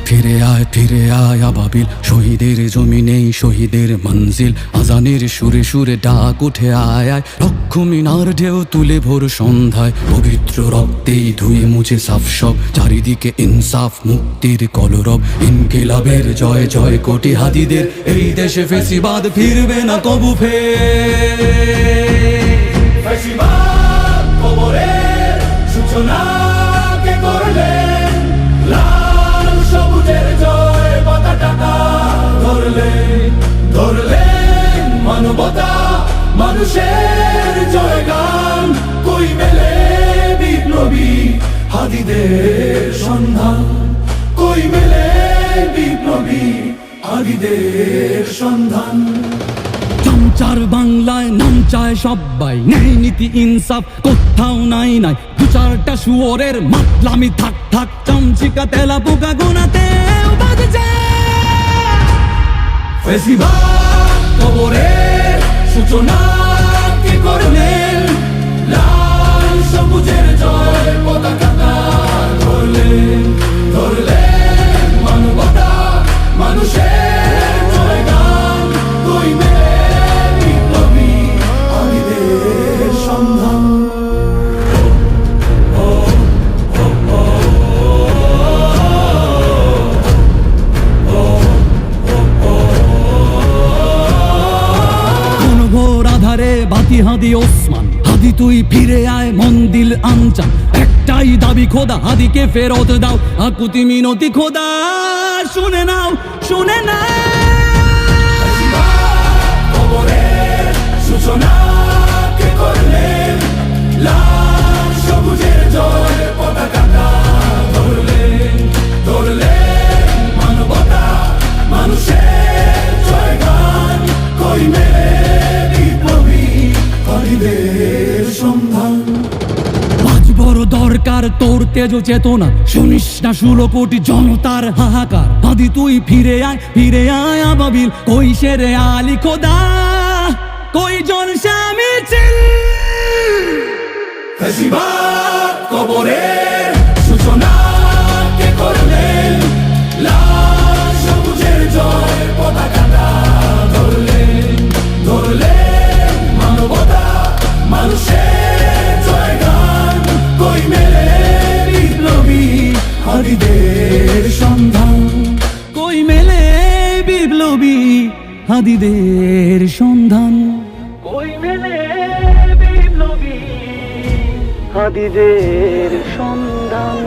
ফিরে আয় আবাবিল, শহীদের জমিনেই শহীদের মঞ্জিল। আজানের সুরে সুরে ডাক উঠে আয় আয়, লক্ষ মিনার ঢেউ তুলে ভোর সন্ধ্যায়। পবিত্র রক্তেই ধুয়ে মুছে সাফ সব, চারিদিকে ইনসাফ মুক্তির কলরব। ইনকিলাবের জয় জয় কোটি হাদিদের, এই দেশে ফেসিবাদ ফিরবে না কবু ফেসিবাদ কবরের সূচনা কে করলেন, লাল সবুজের জয় পতাকা ধরলেন মানবতা মানুষের জয়গান। কই মেলে বিপ্লবী হাদিদের সন্ধান, কই মেলে বিপ্লবী হাদিদের সন্ধান। চার বাংলায় নাম চায় সবাই, ন্যায় নীতি ইনসাফ কোথাও নাই নাই। দু চারটা শুয়োরের মাতলামি থাক থাক, চামচিকা তেলা পোকা গোনাতেও বাজছে। ফেসিবাদ কবরের সূচনা কে করলেন, লাল সবুজের জয় পতাকা ধরলেন মানবতা মানুষের জয়গান। কই মেলে বিপ্লবী হাদিদের সন্ধান। বাতি হাদি ওসমান, হাদি তুই ফিরে আয় মন্দিল আনচান। একটাই দাবি খোদা, হাদিকে ফেরত দাও, আকুতি মিনতি খোদা শুনে নাও শুনে নাও। কবরের সূচনা কে করলেন, লাল সবুজের জয় পতাকা ধরলেন মানবতা মানুষের জয়গান। কই মেলে হাদিদের সন্ধান। আজ বড় দরকার তোর তেজ চেতনা, শুনিস না 16 কোটি জনতার হাহাকার। হাদি তুই ফিরে আয় আবাবিল, কই শেরে আলী খোদা, কই জলসা মিছিল। ফেসিবাদ কবরের সূচনা কে করলেন, লাল সবুজের জয় পতাকা ধরলেন মানবতা মানুষের জয়গান। কই মেলে বিপ্লবী হাদিদের সন্ধান, কই মেলে বিপ্লবী হাদিদের সন্ধান, কই মেলে বিপ্লবী হাদিদের সন্ধান।